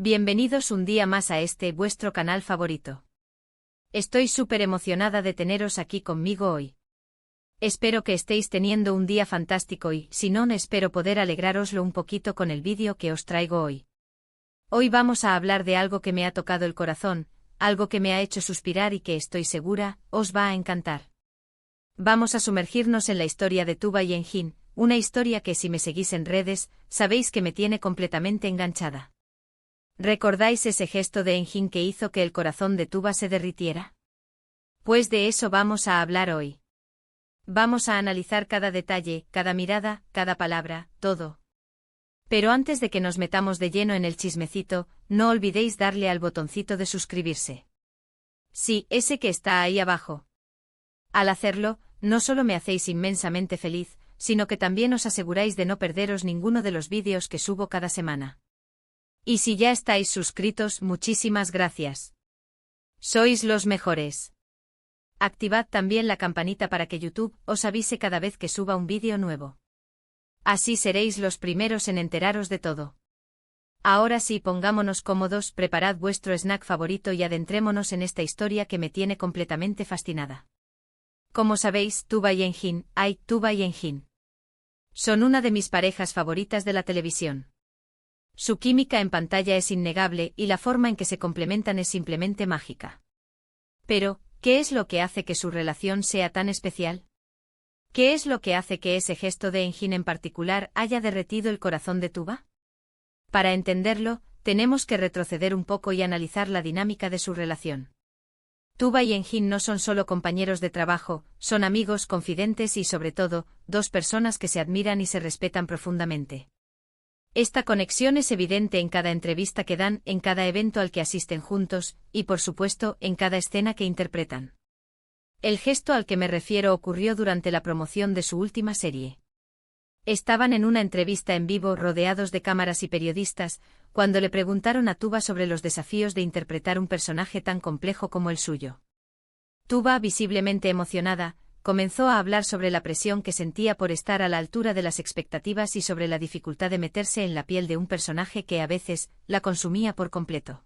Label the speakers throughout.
Speaker 1: Bienvenidos un día más a vuestro canal favorito. Estoy súper emocionada de teneros aquí conmigo hoy. Espero que estéis teniendo un día fantástico y, si no, espero poder alegraroslo un poquito con el vídeo que os traigo hoy. Hoy vamos a hablar de algo que me ha tocado el corazón, algo que me ha hecho suspirar y que estoy segura, os va a encantar. Vamos a sumergirnos en la historia de Tuba y Engin, una historia que si me seguís en redes, sabéis que me tiene completamente enganchada. ¿Recordáis ese gesto de Engin que hizo que el corazón de Tuba se derritiera? Pues de eso vamos a hablar hoy. Vamos a analizar cada detalle, cada mirada, cada palabra, todo. Pero antes de que nos metamos de lleno en el chismecito, no olvidéis darle al botoncito de suscribirse. Sí, ese que está ahí abajo. Al hacerlo, no solo me hacéis inmensamente feliz, sino que también os aseguráis de no perderos ninguno de los vídeos que subo cada semana. Y si ya estáis suscritos, muchísimas gracias. Sois los mejores. Activad también la campanita para que YouTube os avise cada vez que suba un vídeo nuevo. Así seréis los primeros en enteraros de todo. Ahora sí, pongámonos cómodos, preparad vuestro snack favorito y adentrémonos en esta historia que me tiene completamente fascinada. Como sabéis, Tuba y Engin, Tuba y Engin son una de mis parejas favoritas de la televisión. Su química en pantalla es innegable y la forma en que se complementan es simplemente mágica. Pero, ¿qué es lo que hace que su relación sea tan especial? ¿Qué es lo que hace que ese gesto de Engin en particular haya derretido el corazón de Tuba? Para entenderlo, tenemos que retroceder un poco y analizar la dinámica de su relación. Tuba y Engin no son solo compañeros de trabajo, son amigos, confidentes y sobre todo, dos personas que se admiran y se respetan profundamente. Esta conexión es evidente en cada entrevista que dan, en cada evento al que asisten juntos, y por supuesto, en cada escena que interpretan. El gesto al que me refiero ocurrió durante la promoción de su última serie. Estaban en una entrevista en vivo rodeados de cámaras y periodistas, cuando le preguntaron a Tuba sobre los desafíos de interpretar un personaje tan complejo como el suyo. Tuba, visiblemente emocionada, comenzó a hablar sobre la presión que sentía por estar a la altura de las expectativas y sobre la dificultad de meterse en la piel de un personaje que a veces la consumía por completo.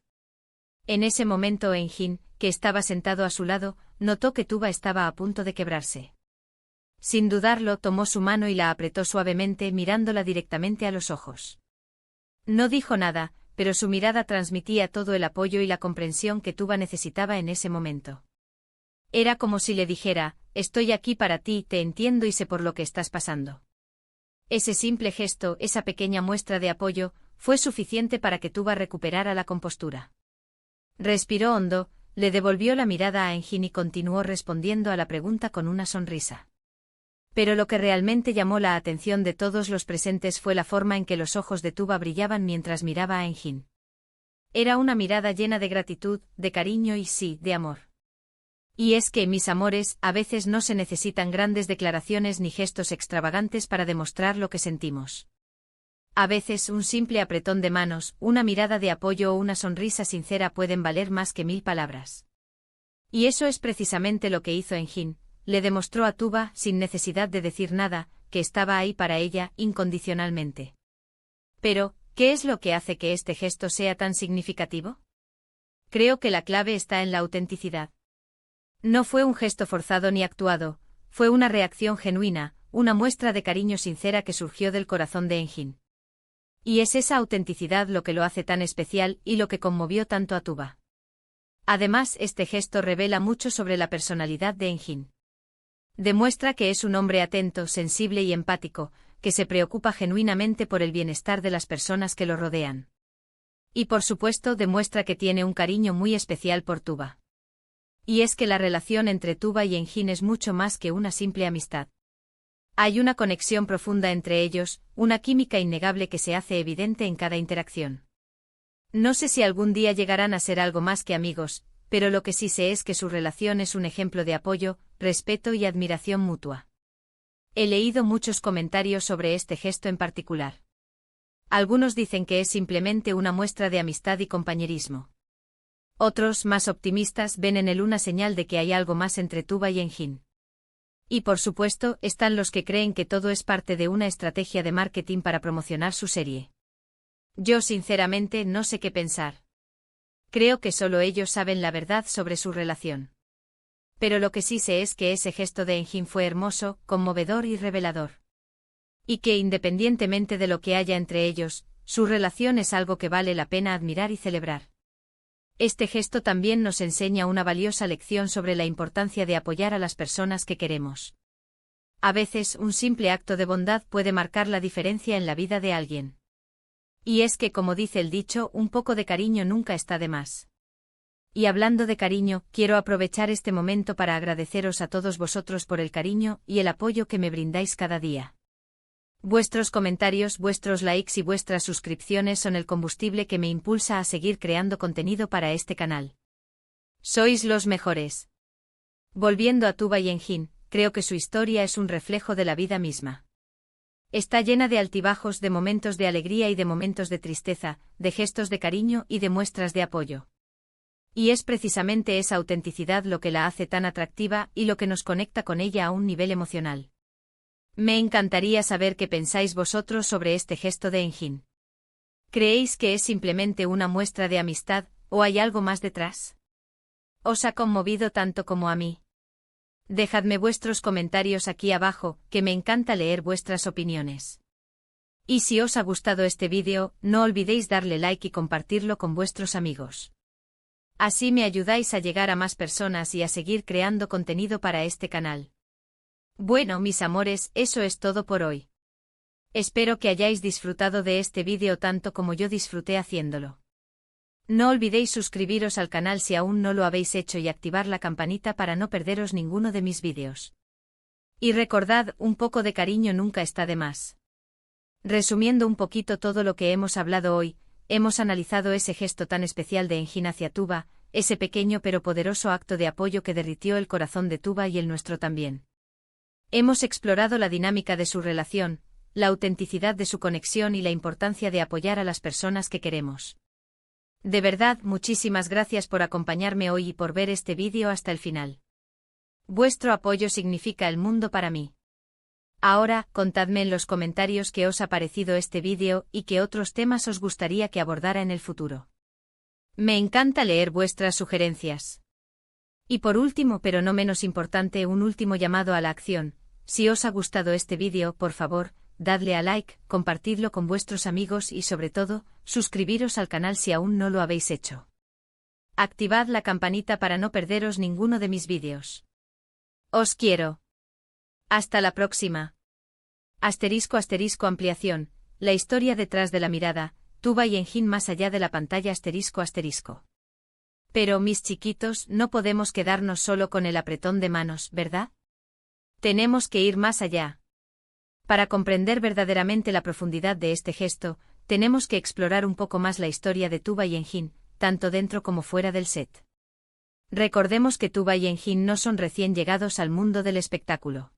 Speaker 1: En ese momento Engin, que estaba sentado a su lado, notó que Tuba estaba a punto de quebrarse. Sin dudarlo, tomó su mano y la apretó suavemente mirándola directamente a los ojos. No dijo nada, pero su mirada transmitía todo el apoyo y la comprensión que Tuba necesitaba en ese momento. Era como si le dijera, estoy aquí para ti, te entiendo y sé por lo que estás pasando. Ese simple gesto, esa pequeña muestra de apoyo, fue suficiente para que Tuba recuperara la compostura. Respiró hondo, le devolvió la mirada a Engin y continuó respondiendo a la pregunta con una sonrisa. Pero lo que realmente llamó la atención de todos los presentes fue la forma en que los ojos de Tuba brillaban mientras miraba a Engin. Era una mirada llena de gratitud, de cariño y sí, de amor. Y es que, mis amores, a veces no se necesitan grandes declaraciones ni gestos extravagantes para demostrar lo que sentimos. A veces un simple apretón de manos, una mirada de apoyo o una sonrisa sincera pueden valer más que 1000 palabras. Y eso es precisamente lo que hizo Engin. Le demostró a Tuba, sin necesidad de decir nada, que estaba ahí para ella, incondicionalmente. Pero, ¿qué es lo que hace que este gesto sea tan significativo? Creo que la clave está en la autenticidad. No fue un gesto forzado ni actuado, fue una reacción genuina, una muestra de cariño sincera que surgió del corazón de Engin. Y es esa autenticidad lo que lo hace tan especial y lo que conmovió tanto a Tuba. Además, este gesto revela mucho sobre la personalidad de Engin. Demuestra que es un hombre atento, sensible y empático, que se preocupa genuinamente por el bienestar de las personas que lo rodean. Y por supuesto demuestra que tiene un cariño muy especial por Tuba. Y es que la relación entre Tuba y Engin es mucho más que una simple amistad. Hay una conexión profunda entre ellos, una química innegable que se hace evidente en cada interacción. No sé si algún día llegarán a ser algo más que amigos, pero lo que sí sé es que su relación es un ejemplo de apoyo, respeto y admiración mutua. He leído muchos comentarios sobre este gesto en particular. Algunos dicen que es simplemente una muestra de amistad y compañerismo. Otros, más optimistas, ven en él una señal de que hay algo más entre Tuba y Engin. Y por supuesto, están los que creen que todo es parte de una estrategia de marketing para promocionar su serie. Yo sinceramente no sé qué pensar. Creo que solo ellos saben la verdad sobre su relación. Pero lo que sí sé es que ese gesto de Enjin fue hermoso, conmovedor y revelador. Y que independientemente de lo que haya entre ellos, su relación es algo que vale la pena admirar y celebrar. Este gesto también nos enseña una valiosa lección sobre la importancia de apoyar a las personas que queremos. A veces, un simple acto de bondad puede marcar la diferencia en la vida de alguien. Y es que, como dice el dicho, un poco de cariño nunca está de más. Y hablando de cariño, quiero aprovechar este momento para agradeceros a todos vosotros por el cariño y el apoyo que me brindáis cada día. Vuestros comentarios, vuestros likes y vuestras suscripciones son el combustible que me impulsa a seguir creando contenido para este canal. Sois los mejores. Volviendo a Tuba y Enjin, creo que su historia es un reflejo de la vida misma. Está llena de altibajos, de momentos de alegría y de momentos de tristeza, de gestos de cariño y de muestras de apoyo. Y es precisamente esa autenticidad lo que la hace tan atractiva y lo que nos conecta con ella a un nivel emocional. Me encantaría saber qué pensáis vosotros sobre este gesto de Enjin. ¿Creéis que es simplemente una muestra de amistad, o hay algo más detrás? ¿Os ha conmovido tanto como a mí? Dejadme vuestros comentarios aquí abajo, que me encanta leer vuestras opiniones. Y si os ha gustado este vídeo, no olvidéis darle like y compartirlo con vuestros amigos. Así me ayudáis a llegar a más personas y a seguir creando contenido para este canal. Bueno, mis amores, eso es todo por hoy. Espero que hayáis disfrutado de este vídeo tanto como yo disfruté haciéndolo. No olvidéis suscribiros al canal si aún no lo habéis hecho y activar la campanita para no perderos ninguno de mis vídeos. Y recordad, un poco de cariño nunca está de más. Resumiendo un poquito todo lo que hemos hablado hoy, hemos analizado ese gesto tan especial de Enjin hacia Tuba, ese pequeño pero poderoso acto de apoyo que derritió el corazón de Tuba y el nuestro también. Hemos explorado la dinámica de su relación, la autenticidad de su conexión y la importancia de apoyar a las personas que queremos. De verdad, muchísimas gracias por acompañarme hoy y por ver este vídeo hasta el final. Vuestro apoyo significa el mundo para mí. Ahora, contadme en los comentarios qué os ha parecido este vídeo y qué otros temas os gustaría que abordara en el futuro. Me encanta leer vuestras sugerencias. Y por último, pero no menos importante, un último llamado a la acción. Si os ha gustado este vídeo, por favor, dadle a like, compartidlo con vuestros amigos y sobre todo, suscribiros al canal si aún no lo habéis hecho. Activad la campanita para no perderos ninguno de mis vídeos. Os quiero. Hasta la próxima. *** ampliación, la historia detrás de la mirada, Tuba y Enjin más allá de la pantalla ***. Pero, mis chiquitos, no podemos quedarnos solo con el apretón de manos, ¿verdad? Tenemos que ir más allá. Para comprender verdaderamente la profundidad de este gesto, tenemos que explorar un poco más la historia de Tuba y Enjin, tanto dentro como fuera del set. Recordemos que Tuba y Enjin no son recién llegados al mundo del espectáculo.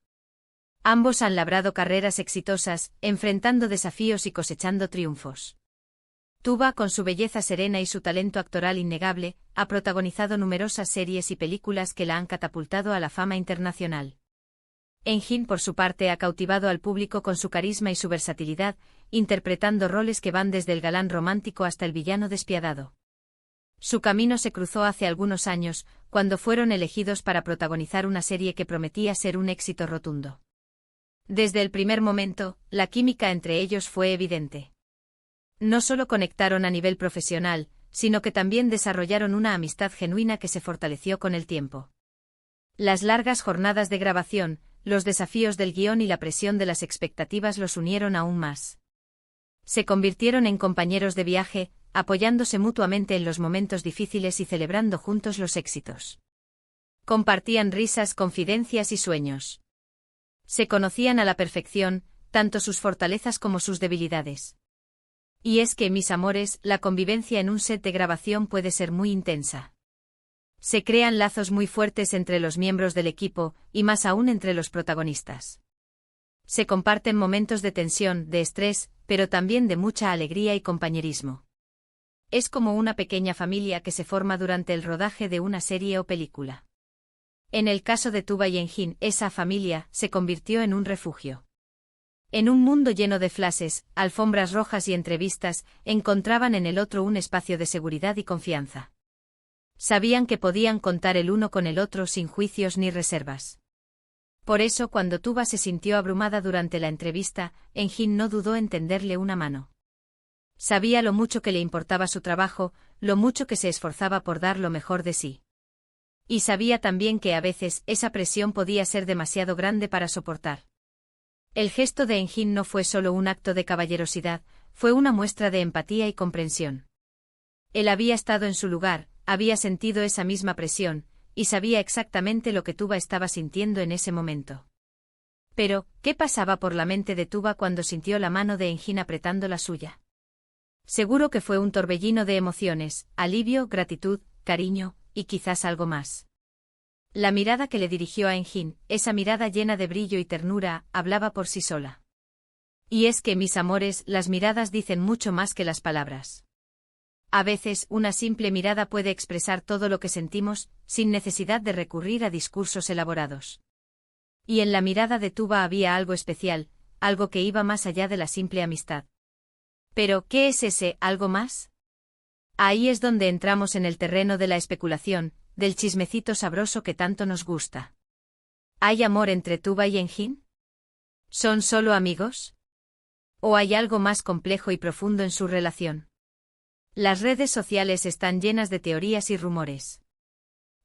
Speaker 1: Ambos han labrado carreras exitosas, enfrentando desafíos y cosechando triunfos. Tuba, con su belleza serena y su talento actoral innegable, ha protagonizado numerosas series y películas que la han catapultado a la fama internacional. Enjin, por su parte, ha cautivado al público con su carisma y su versatilidad, interpretando roles que van desde el galán romántico hasta el villano despiadado. Su camino se cruzó hace algunos años, cuando fueron elegidos para protagonizar una serie que prometía ser un éxito rotundo. Desde el primer momento, la química entre ellos fue evidente. No solo conectaron a nivel profesional, sino que también desarrollaron una amistad genuina que se fortaleció con el tiempo. Las largas jornadas de grabación, los desafíos del guión y la presión de las expectativas los unieron aún más. Se convirtieron en compañeros de viaje, apoyándose mutuamente en los momentos difíciles y celebrando juntos los éxitos. Compartían risas, confidencias y sueños. Se conocían a la perfección, tanto sus fortalezas como sus debilidades. Y es que, mis amores, la convivencia en un set de grabación puede ser muy intensa. Se crean lazos muy fuertes entre los miembros del equipo, y más aún entre los protagonistas. Se comparten momentos de tensión, de estrés, pero también de mucha alegría y compañerismo. Es como una pequeña familia que se forma durante el rodaje de una serie o película. En el caso de Tuba y Enjin, esa familia se convirtió en un refugio. En un mundo lleno de flashes, alfombras rojas y entrevistas, encontraban en el otro un espacio de seguridad y confianza. Sabían que podían contar el uno con el otro sin juicios ni reservas. Por eso cuando Tuba se sintió abrumada durante la entrevista, Engin no dudó en tenderle una mano. Sabía lo mucho que le importaba su trabajo, lo mucho que se esforzaba por dar lo mejor de sí. Y sabía también que a veces esa presión podía ser demasiado grande para soportar. El gesto de Engin no fue solo un acto de caballerosidad, fue una muestra de empatía y comprensión. Él había estado en su lugar, había sentido esa misma presión, y sabía exactamente lo que Tuba estaba sintiendo en ese momento. Pero, ¿qué pasaba por la mente de Tuba cuando sintió la mano de Engin apretando la suya? Seguro que fue un torbellino de emociones, alivio, gratitud, cariño, y quizás algo más. La mirada que le dirigió a Engin, esa mirada llena de brillo y ternura, hablaba por sí sola. Y es que, mis amores, las miradas dicen mucho más que las palabras. A veces, una simple mirada puede expresar todo lo que sentimos, sin necesidad de recurrir a discursos elaborados. Y en la mirada de Tuba había algo especial, algo que iba más allá de la simple amistad. Pero, ¿qué es ese algo más? Ahí es donde entramos en el terreno de la especulación, del chismecito sabroso que tanto nos gusta. ¿Hay amor entre Tuba y Engin? ¿Son solo amigos? ¿O hay algo más complejo y profundo en su relación? Las redes sociales están llenas de teorías y rumores.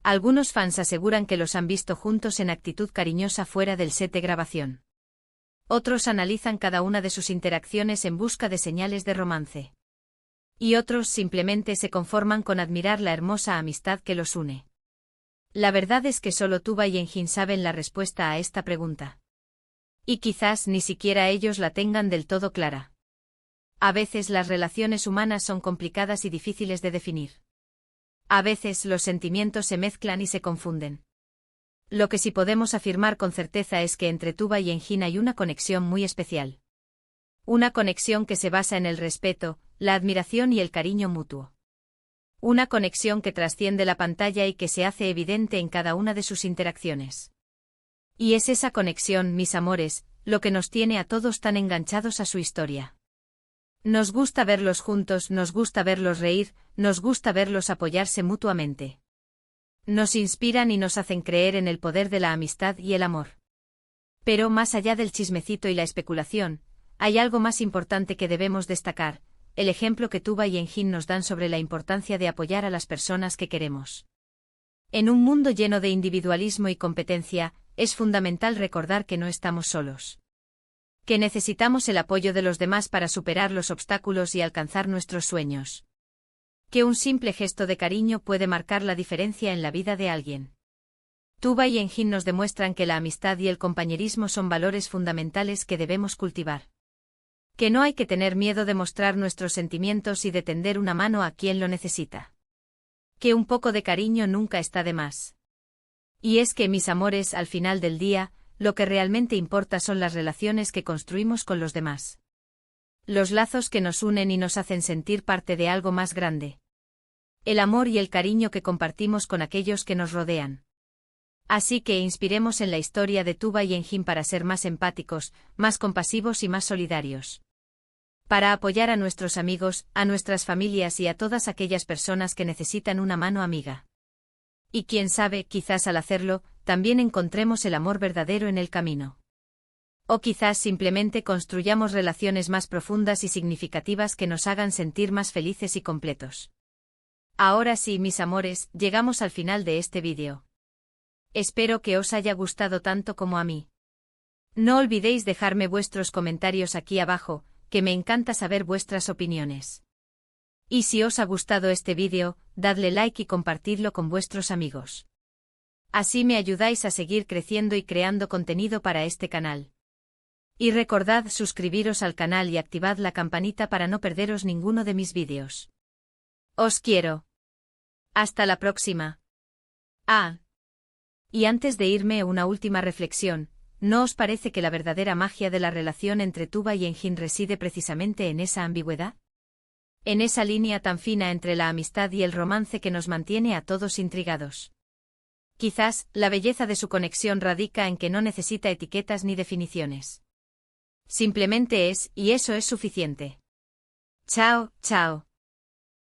Speaker 1: Algunos fans aseguran que los han visto juntos en actitud cariñosa fuera del set de grabación. Otros analizan cada una de sus interacciones en busca de señales de romance. Y otros simplemente se conforman con admirar la hermosa amistad que los une. La verdad es que solo Tuba y Engin saben la respuesta a esta pregunta. Y quizás ni siquiera ellos la tengan del todo clara. A veces las relaciones humanas son complicadas y difíciles de definir. A veces los sentimientos se mezclan y se confunden. Lo que sí podemos afirmar con certeza es que entre Tuba y Engin hay una conexión muy especial. Una conexión que se basa en el respeto, la admiración y el cariño mutuo. Una conexión que trasciende la pantalla y que se hace evidente en cada una de sus interacciones. Y es esa conexión, mis amores, lo que nos tiene a todos tan enganchados a su historia. Nos gusta verlos juntos, nos gusta verlos reír, nos gusta verlos apoyarse mutuamente. Nos inspiran y nos hacen creer en el poder de la amistad y el amor. Pero más allá del chismecito y la especulación, hay algo más importante que debemos destacar, el ejemplo que Tuba y Engin nos dan sobre la importancia de apoyar a las personas que queremos. En un mundo lleno de individualismo y competencia, es fundamental recordar que no estamos solos. Que necesitamos el apoyo de los demás para superar los obstáculos y alcanzar nuestros sueños. Que un simple gesto de cariño puede marcar la diferencia en la vida de alguien. Tuba y Engin nos demuestran que la amistad y el compañerismo son valores fundamentales que debemos cultivar. Que no hay que tener miedo de mostrar nuestros sentimientos y de tender una mano a quien lo necesita. Que un poco de cariño nunca está de más. Y es que, mis amores, al final del día, lo que realmente importa son las relaciones que construimos con los demás. Los lazos que nos unen y nos hacen sentir parte de algo más grande. El amor y el cariño que compartimos con aquellos que nos rodean. Así que inspiremos en la historia de Tuba y Engin para ser más empáticos, más compasivos y más solidarios. Para apoyar a nuestros amigos, a nuestras familias y a todas aquellas personas que necesitan una mano amiga. Y quién sabe, quizás al hacerlo, también encontremos el amor verdadero en el camino. O quizás simplemente construyamos relaciones más profundas y significativas que nos hagan sentir más felices y completos. Ahora sí, mis amores, llegamos al final de este vídeo. Espero que os haya gustado tanto como a mí. No olvidéis dejarme vuestros comentarios aquí abajo, que me encanta saber vuestras opiniones. Y si os ha gustado este vídeo, dadle like y compartidlo con vuestros amigos. Así me ayudáis a seguir creciendo y creando contenido para este canal. Y recordad suscribiros al canal y activad la campanita para no perderos ninguno de mis vídeos. Os quiero. Hasta la próxima. Y antes de irme, una última reflexión, ¿no os parece que la verdadera magia de la relación entre Tuba y Engin reside precisamente en esa ambigüedad? En esa línea tan fina entre la amistad y el romance que nos mantiene a todos intrigados. Quizás, la belleza de su conexión radica en que no necesita etiquetas ni definiciones. Simplemente es, y eso es suficiente. Chao, chao.